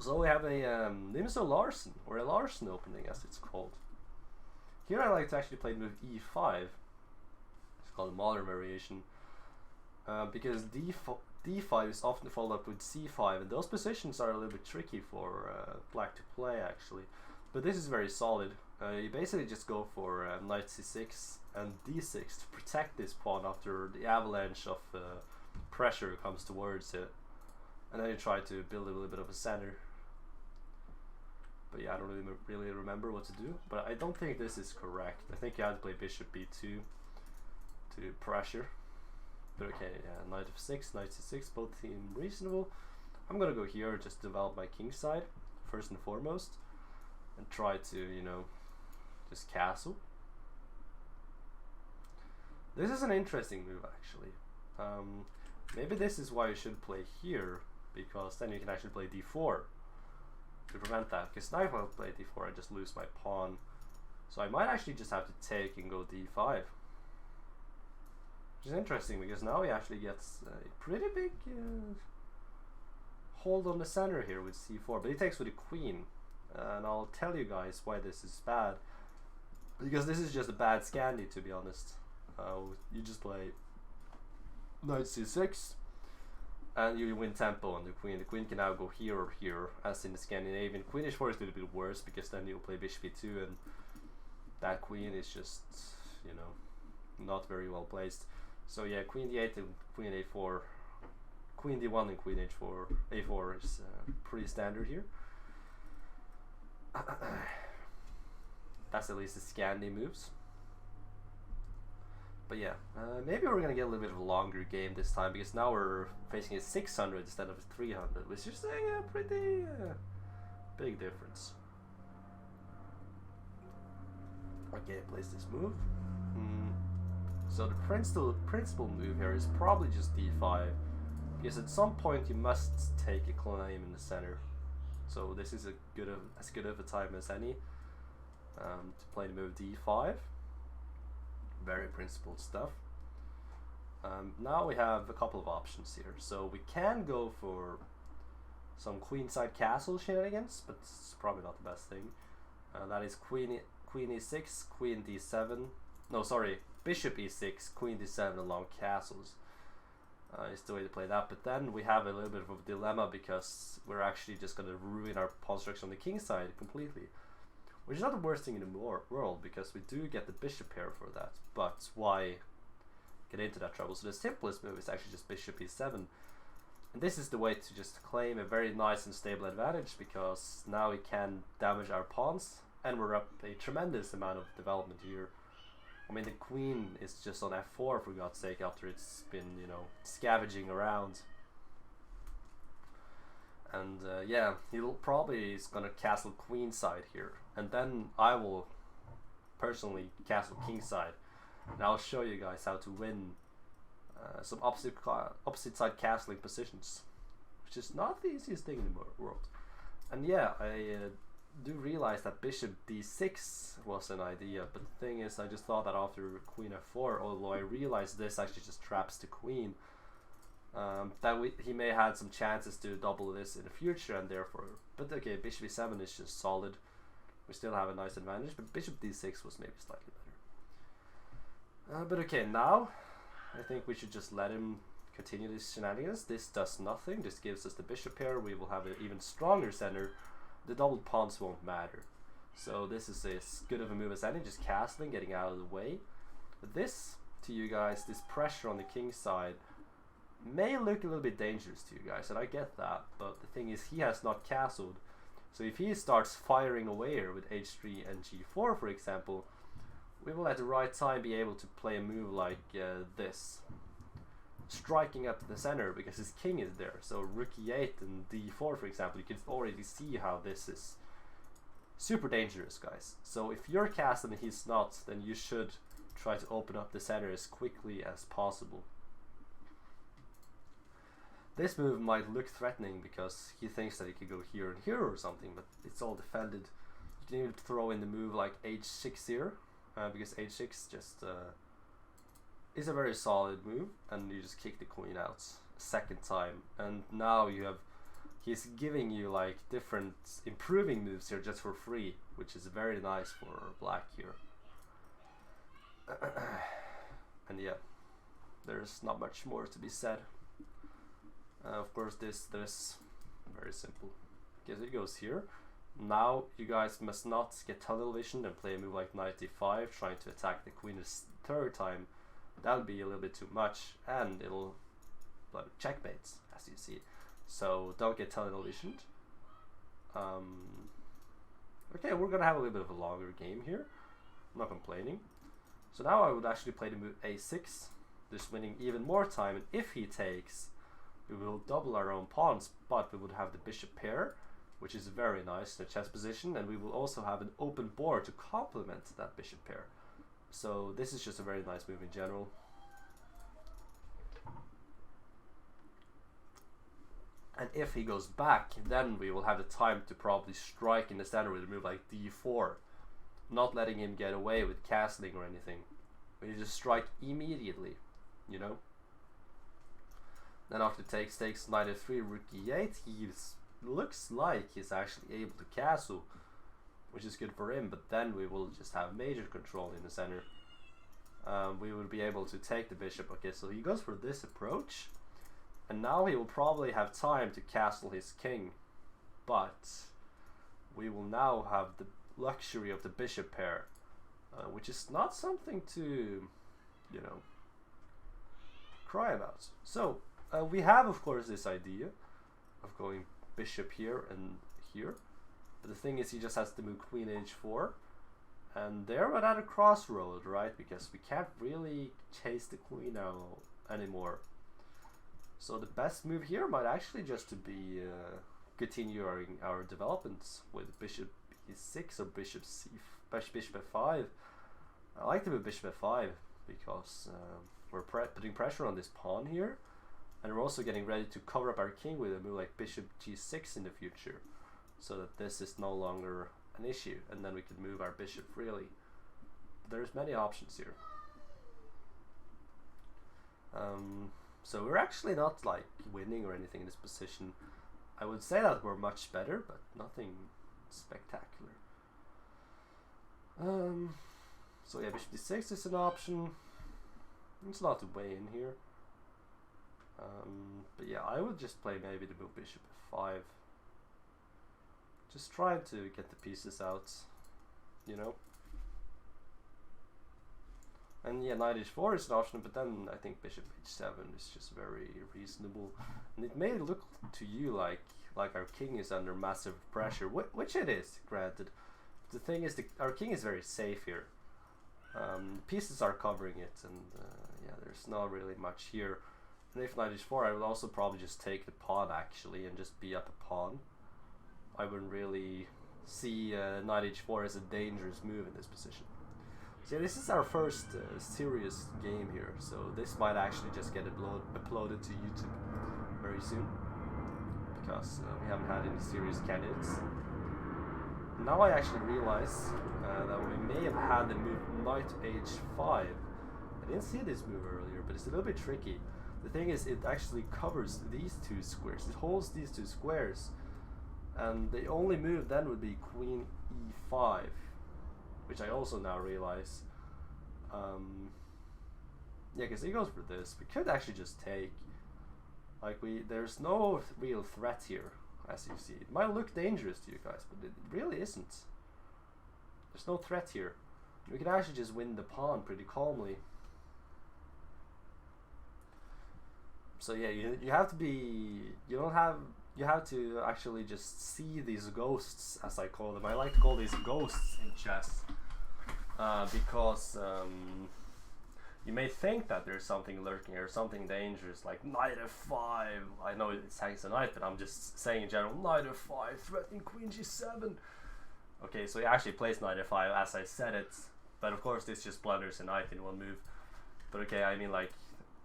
So we have a Nimso Larsen, or a Larsen opening as it's called. Here I like to actually play move e5. It's called a modern variation. Because d5 is often followed up with c5, and those positions are a little bit tricky for black to play actually. But this is very solid. You basically just go for knight c6 and d6 to protect this pawn after the avalanche of pressure comes towards it. And then you try to build a little bit of a center. But yeah, I don't really remember what to do. But I don't think this is correct. I think you have to play bishop b2 to pressure. But okay, yeah, knight f6, knight c6, both seem reasonable. I'm gonna go here, just develop my king side first and foremost, and try to, you know, just castle. This is an interesting move actually. Maybe this is why you should play here, because then you can actually play d4 to prevent that. Because now if I play d4, I just lose my pawn. So I might actually just have to take and go d5. Which is interesting, because now he actually gets a pretty big hold on the center here with c4. But he takes with the queen. And I'll tell you guys why this is bad. Because this is just a bad Scandi, to be honest. You just play knight c6 and you win tempo on the queen. The queen can now go here or here, as in the Scandinavian. Queen h4 is a little bit worse, because then you'll play bishop e2 and that queen is just, you know, not very well placed. So yeah, queen d8 and queen a4, queen d1 and queen h4, a4 is pretty standard here. That's at least the Scandi moves. But yeah, maybe we're gonna get a little bit of a longer game this time, because now we're facing a 600 instead of a 300, which is a pretty big difference. Okay, place this move. So the principal move here is probably just d5, because at some point you must take a claim in the center. So this is as good of a time as any to play the move d5. Very principled stuff. Now we have a couple of options here. So we can go for some queenside castle shenanigans, but it's probably not the best thing. That is queen e6, queen d7. No, sorry, bishop e6, queen d7 along castles. Is the way to play that. But then we have a little bit of a dilemma, because we're actually just going to ruin our pawn structure on the king side completely. Which is not the worst thing in the world, because we do get the bishop pair for that. But why get into that trouble? So the simplest move is actually just bishop e7. And this is the way to just claim a very nice and stable advantage, because now we can damage our pawns, and we're up a tremendous amount of development here. I mean, the queen is just on f4 for God's sake, after it's been, you know, scavenging around. And yeah, he'll probably is gonna castle queen side here, and then I will personally castle king side, and I'll show you guys how to win some opposite side castling positions, which is not the easiest thing in the world. And yeah, I do realize that bishop d6 was an idea, but the thing is, I just thought that after queen f4, although I realized this actually just traps the queen. He may have had some chances to double this in the future, and therefore, but okay, bishop e7 is just solid. We still have a nice advantage, but bishop d6 was maybe slightly better. But okay, now I think we should just let him continue these shenanigans. This does nothing. This gives us the bishop pair. We will have an even stronger center. The doubled pawns won't matter. So this is as good of a move as any, just castling, getting out of the way. But this, to you guys, this pressure on the king side may look a little bit dangerous to you guys, and I get that, but the thing is, he has not castled. So if he starts firing away here with h3 and g4, for example, we will at the right time be able to play a move like this, striking up the center, because his king is there. So rook e8 and d4, for example, you can already see how this is super dangerous, guys. So if you're castling and he's not, then you should try to open up the center as quickly as possible. This move might look threatening because he thinks that he could go here and here or something, but it's all defended. You can even throw in the move like h6 here, because h6 just is a very solid move, and you just kick the queen out a second time, and now you have he's giving you like different improving moves here just for free, which is very nice for black here. And yeah, there's not much more to be said. Of course, this very simple. Okay, so it goes here. Now you guys must not get tunnel vision and play a move like knight d5 trying to attack the queen a third time. That would be a little bit too much, and it'll checkmate, as you see. So don't get tunnel visioned. Okay, we're gonna have a little bit of a longer game here. I'm not complaining. So now I would actually play the move a6, just winning even more time, and if he takes, we will double our own pawns, but we would have the bishop pair, which is very nice in the chess position, and we will also have an open board to complement that bishop pair. So this is just a very nice move in general. And if he goes back, then we will have the time to probably strike in the center with a move like d4, not letting him get away with castling or anything. We just strike immediately, you know. Then after takes knight f3, rook e8, he looks like he's actually able to castle, which is good for him, but then we will just have major control in the center. We will be able to take the bishop. Okay, so he goes for this approach, and now he will probably have time to castle his king, but we will now have the luxury of the bishop pair, which is not something to, you know, cry about. So we have, of course, this idea of going bishop here and here, but the thing is he just has to move queen h4, and there we're at a crossroad, right? Because we can't really chase the queen now anymore. So the best move here might actually just to be continuing our developments with bishop e6 or bishop f5. I like to move bishop f5 because we're putting pressure on this pawn here, and we're also getting ready to cover up our king with a move like bishop g6 in the future, so that this is no longer an issue, and then we can move our bishop freely. There's many options here. So we're actually not like winning or anything in this position. I would say that we're much better, but nothing spectacular. So yeah, bishop d6 is an option. There's a lot to weigh in here. But yeah, I would just play maybe the move bishop f5. Just trying to get the pieces out, you know. And yeah, knight h4 is an option, but then I think bishop h7 is just very reasonable. And it may look to you like our king is under massive pressure, which it is, granted. But the thing is, our king is very safe here. Pieces are covering it, and yeah, there's not really much here. And if knight h4, I would also probably just take the pawn actually, and just be up a pawn. I wouldn't really see knight h4 as a dangerous move in this position. So yeah, this is our first serious game here, so this might actually just get uploaded to YouTube very soon, because we haven't had any serious candidates. Now I actually realize that we may have had the move knight h5. I didn't see this move earlier, but it's a little bit tricky. The thing is, it actually covers these two squares. It holds these two squares, and the only move then would be queen e5, which I also now realize. Yeah, because he goes for this. We could actually just take. Like there's no real threat here, as you see. It might look dangerous to you guys, but it really isn't. There's no threat here. We can actually just win the pawn pretty calmly. So yeah, you have to be. You have to actually just see these ghosts, as I call them. I like to call these ghosts in chess. Because you may think that there's something lurking or something dangerous, like knight f5. I know it hangs a knight, but I'm just saying in general, knight f5 threatening queen g7. Okay, so he actually plays knight f5 as I said it, but of course this just blunders a knight in one move. But okay, I mean, like,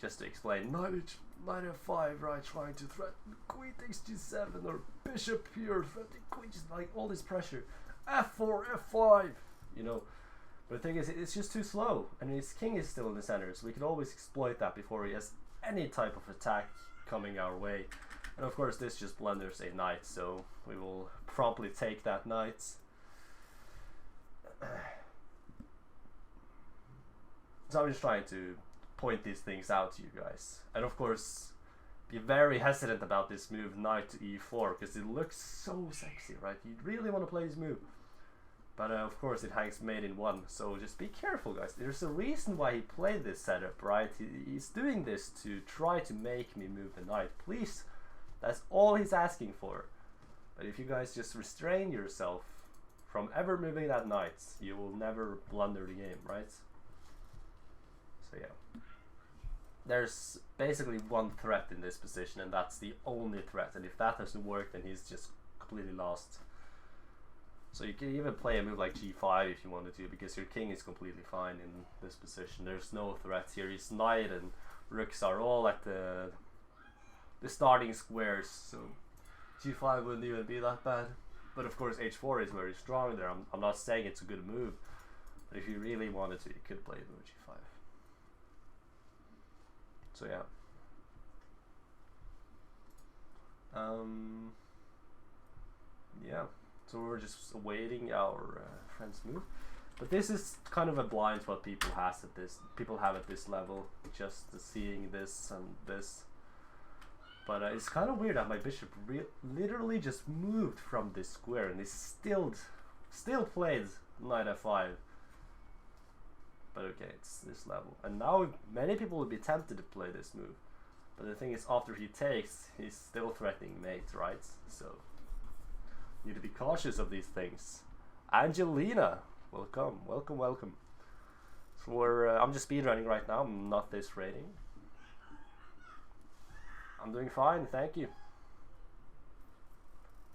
just to explain, knight f5, right, trying to threaten queen takes g7, or bishop here threatening queen g7, like all this pressure, f4, f5, you know. But the thing is, it's just too slow, and his king is still in the center, so we can always exploit that before he has any type of attack coming our way. And of course this just blunders a knight, so we will promptly take that knight. So I'm just trying to point these things out to you guys. And of course, be very hesitant about this move, knight to e4, because it looks so sexy, right? You really want to play this move. But of course it hangs mate in 1, so just be careful, guys. There's a reason why he played this setup, right? He's doing this to try to make me move the knight. Please, that's all he's asking for. But if you guys just restrain yourself from ever moving that knight, you will never blunder the game, right? So yeah. There's basically one threat in this position, and that's the only threat. And if that doesn't work, then he's just completely lost. So you can even play a move like g5 if you wanted to, because your king is completely fine in this position. There's no threats here. His knight and rooks are all at the starting squares, so g5 wouldn't even be that bad. But of course h4 is very strong there. I'm not saying it's a good move, but if you really wanted to, you could play move g5. So yeah. Yeah. So we're just awaiting our friend's move. But this is kind of a blind what people have at this level, just seeing this and this. But it's kind of weird that my bishop literally just moved from this square, and he still played knight f5. But okay, it's this level. And now many people would be tempted to play this move. But the thing is, after he takes, he's still threatening mate, right? So you need to be cautious of these things. Angelina, welcome, welcome, welcome. So I'm just speedrunning right now. I'm not this rating. I'm doing fine, thank you.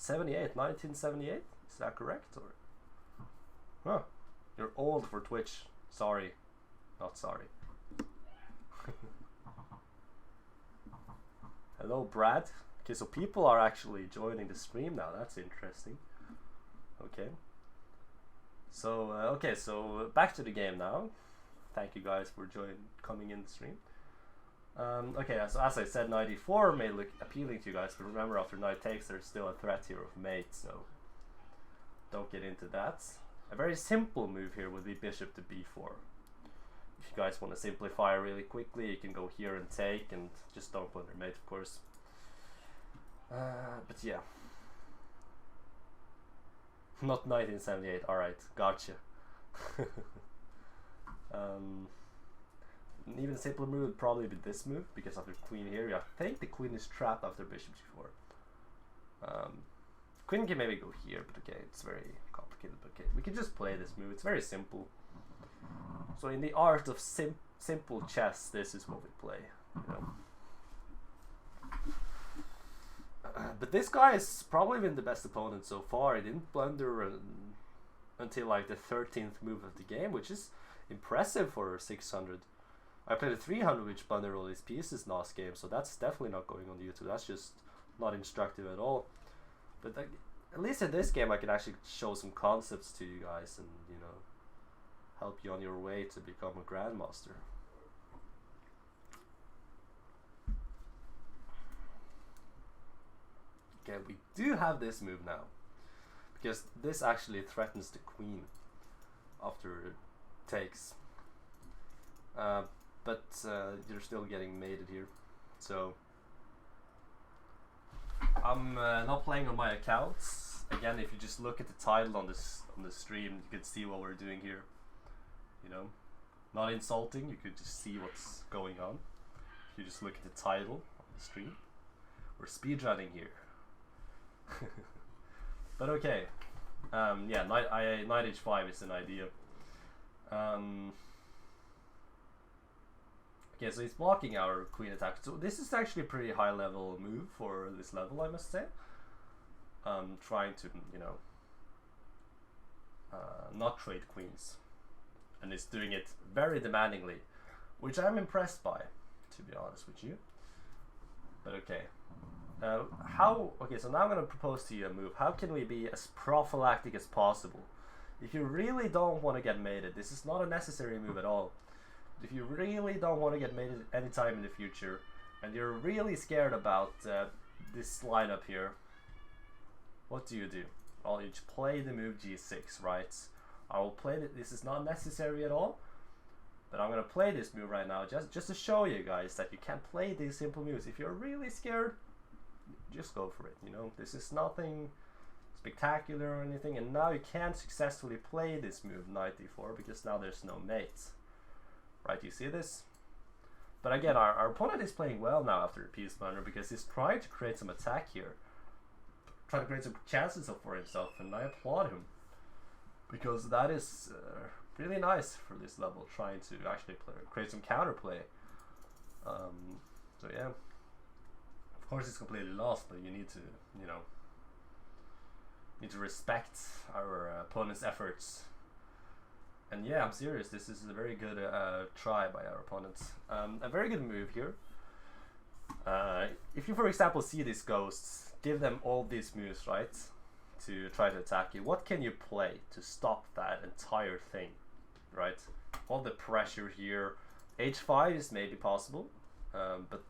1978, is that correct? Or huh? You're old for Twitch. Sorry, not sorry. Hello, Brad. Okay, so people are actually joining the stream now. That's interesting. Okay. So okay, so back to the game now. Thank you guys for coming in the stream. Okay, so as I said, knight e4 may look appealing to you guys, but remember, after knight takes, there's still a threat here of mate, so don't get into that. A very simple move here would be bishop to b4. If you guys want to simplify really quickly, you can go here and take, and just don't blunder mate, of course. But yeah. Not 1978, alright, gotcha. An even simpler move would probably be this move, because after queen here, I think the queen is trapped after bishop g4. Queen can maybe go here, but okay, it's very complicated. But okay, we can just play this move. It's very simple. So in the art of simple chess, this is what we play. You know. But this guy has probably been the best opponent so far. He didn't blunder until like the 13th move of the game, which is impressive for 600. I played a 300 which blundered all these pieces last game, so that's definitely not going on YouTube. That's just not instructive at all. But at least in this game I can actually show some concepts to you guys and, you know, help you on your way to become a grandmaster. Okay, we do have this move now, because this actually threatens the queen after it takes. But you're still getting mated here, so I'm not playing on my accounts. Again, if you just look at the title on the stream, you can see what we're doing here. You know, not insulting. You could just see what's going on. If you just look at the title on the stream, we're speedrunning here. But okay, yeah, knight h5 is an idea. Okay, so he's blocking our queen attack. So this is actually a pretty high level move for this level, I must say. Trying to, you know, not trade queens. And he's doing it very demandingly, which I'm impressed by, to be honest with you. But okay. Okay, so now I'm going to propose to you a move. How can we be as prophylactic as possible? If you really don't want to get mated, this is not a necessary move at all. If you really don't want to get mated anytime in the future, and you're really scared about this lineup here, what do? Well, you play the move g6, right? I will play it. This is not necessary at all, but I'm gonna play this move right now just to show you guys that you can play these simple moves. If you're really scared, just go for it. You know, this is nothing spectacular or anything, and now you can successfully play this move knight d4 because now there's no mate, right? You see this? But again, our opponent is playing well now after the piece blunder because he's trying to create some attack here, trying to create some chances for himself, and I applaud him because that is really nice for this level, trying to actually create some counterplay. So yeah, of course it's completely lost, but you need to, you know, respect our opponent's efforts. And yeah, I'm serious, this is a very good try by our opponents. A very good move here. If you, for example, see these ghosts, give them all these moves, right, to try to attack you. What can you play to stop that entire thing, right? All the pressure here. H5 is maybe possible, but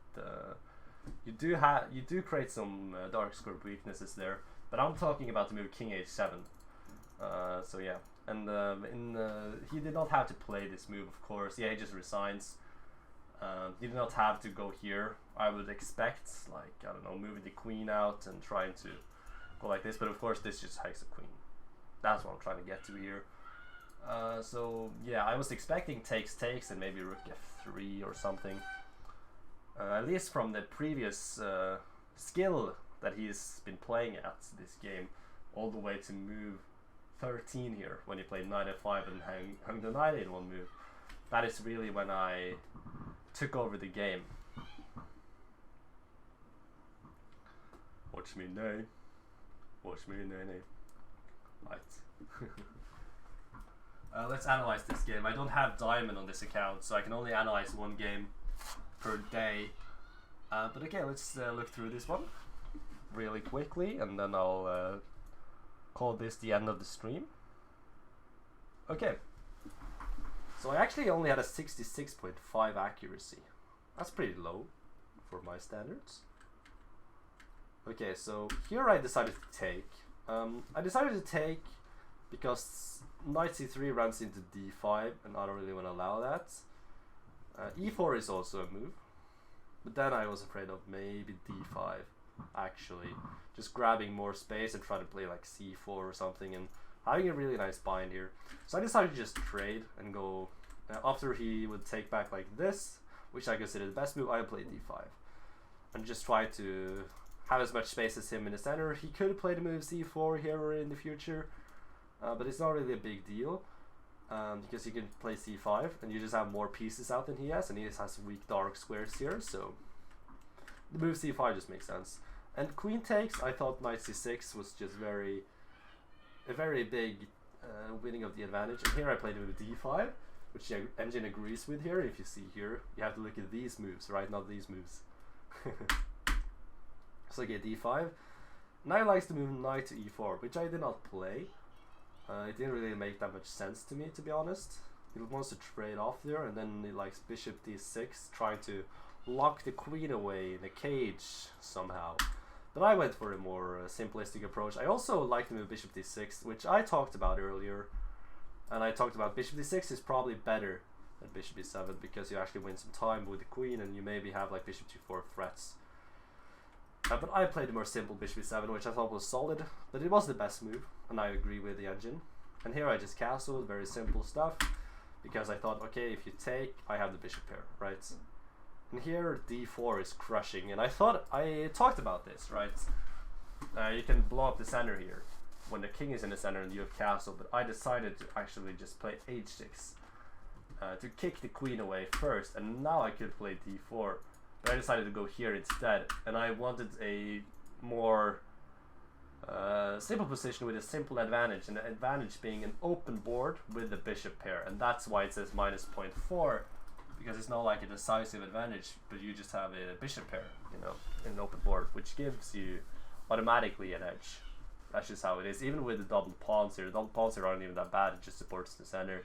you do create some dark square weaknesses there. But I'm talking about the move King H7. So yeah, and he did not have to play this move, of course. Yeah, he just resigns. He did not have to go here. I would expect, like, I don't know, moving the queen out and trying to go like this. But of course, this just hikes the queen. That's what I'm trying to get to here. So yeah, I was expecting takes and maybe rook f3 or something. At least from the previous skill that he's been playing at this game, all the way to move 13 here when he played knight f5 and hung the knight in one move. That is really when I took over the game. Watch me nay. Watch me nay. Right. Let's analyze this game. I don't have diamond on this account, so I can only analyze one game per day. But okay, let's look through this one really quickly, and then I'll call this the end of the stream. Okay, so I actually only had a 66.5 accuracy. That's pretty low for my standards. Okay, so here I decided to take. I decided to take because knight c3 runs into d5, and I don't really want to allow that. e4 is also a move, but then I was afraid of maybe d5, actually. Just grabbing more space and trying to play like c4 or something, and having a really nice bind here. So I decided to just trade and go, after he would take back like this, which I consider the best move, I played d5. And just try to have as much space as him in the center. He could play the move c4 here or in the future, but it's not really a big deal, because you can play c5 and you just have more pieces out than he has, and he just has weak dark squares here, so the move c5 just makes sense. And queen takes, I thought knight c6 was just a very big winning of the advantage. And here I played with d5, which the engine agrees with here. If you see here, you have to look at these moves, right? Not these moves. So okay, d5. Now he likes to move knight to e4, which I did not play. It didn't really make that much sense to me, to be honest. He wants to trade off there, and then he likes bishop d6, trying to lock the queen away in a cage somehow. But I went for a more simplistic approach. I also like to move bishop d6, which I talked about earlier. And I talked about bishop d6 is probably better than bishop e7 because you actually win some time with the queen, and you maybe have like bishop g4 threats. But I played a more simple bishop e7, which I thought was solid, but it was the best move, and I agree with the engine. And here I just castled, very simple stuff, because I thought, okay, if you take, I have the bishop pair, right? And here d4 is crushing, and I thought, I talked about this, right? You can blow up the center here when the king is in the center and you have castle, but I decided to actually just play h6 to kick the queen away first, and now I could play d4. But I decided to go here instead, and I wanted a more simple position with a simple advantage, and the advantage being an open board with the bishop pair, and that's why it says -0.4, because it's not like a decisive advantage, but you just have a bishop pair, you know, in an open board, which gives you automatically an edge. That's just how it is. Even with the double pawns here, the double pawns here aren't even that bad, it just supports the center.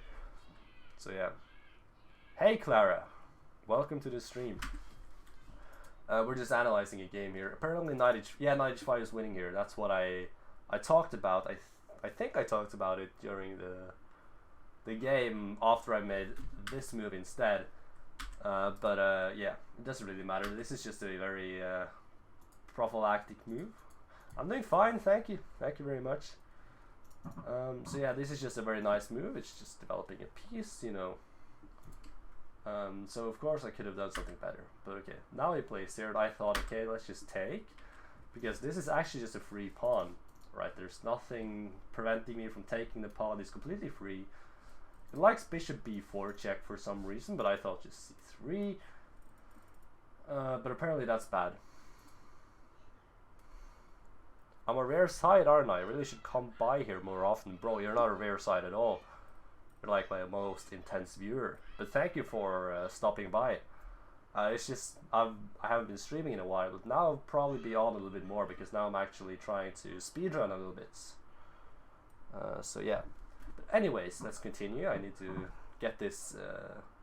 So yeah. Hey Clara, welcome to the stream. We're just analyzing a game here. Apparently, knight h5 is winning here. That's what I talked about. I think I talked about it during the game after I made this move instead. But yeah, it doesn't really matter. This is just a very prophylactic move. I'm doing fine, thank you very much. So yeah, this is just a very nice move. It's just developing a piece, you know. So of course I could have done something better, but okay. Now he plays here, and I thought, okay, let's just take, because this is actually just a free pawn, right? There's nothing preventing me from taking the pawn. It's completely free. It likes bishop b4 check for some reason, but I thought just c3. But apparently that's bad. I'm a rare side, aren't I? I really should come by here more often. Bro, you're not a rare side at all. You're like my most intense viewer. But thank you for stopping by. It's just I haven't been streaming in a while, but now I'll probably be on a little bit more because now I'm actually trying to speedrun a little bit. So yeah. But anyways, let's continue. I need to get this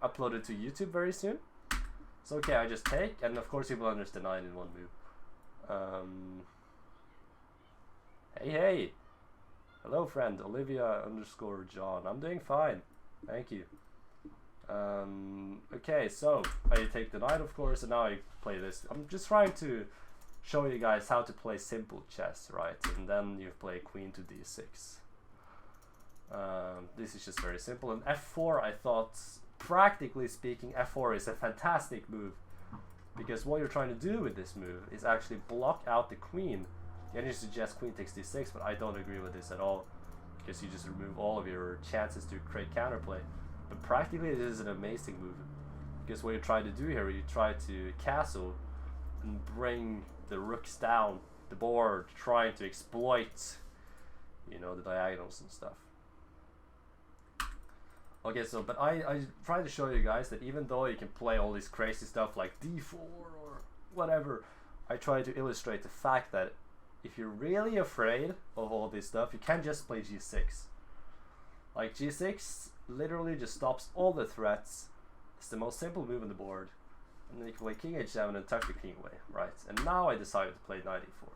uploaded to YouTube very soon. So okay, I just take, and of course he blunders the 9 in one move. Hey! Hello friend, Olivia_John. I'm doing fine. Thank you. Okay, so I take the knight, of course, and now I play this. I'm just trying to show you guys how to play simple chess, right? And then you play queen to d6. This is just very simple. And f4, I thought, practically speaking, f4 is a fantastic move. Because what you're trying to do with this move is actually block out the queen. You suggest queen takes d6, but I don't agree with this at all, because you just remove all of your chances to create counterplay. But practically it is an amazing move, because what you're trying to do here, you try to castle and bring the rooks down the board, trying to exploit, you know, the diagonals and stuff. Okay, so but I try to show you guys that even though you can play all this crazy stuff like d4 or whatever, I try to illustrate the fact that if you're really afraid of all this stuff, you can't just play g6. Like g6 literally just stops all the threats. It's the most simple move on the board. And then you can play king h7 and tuck the king away, right? And now I decided to play knight e4.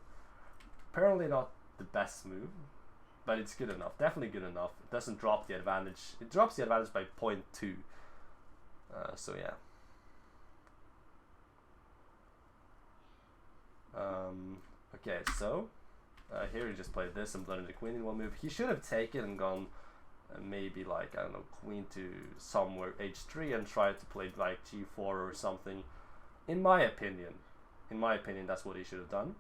Apparently not the best move, but it's good enough. Definitely good enough. It doesn't drop the advantage. It drops the advantage by 0.2. So yeah. Okay, so here he just played this and blundered the queen in one move. He should have taken and gone maybe like, I don't know, queen to somewhere h3 and tried to play like g4 or something. In my opinion, that's what he should have done.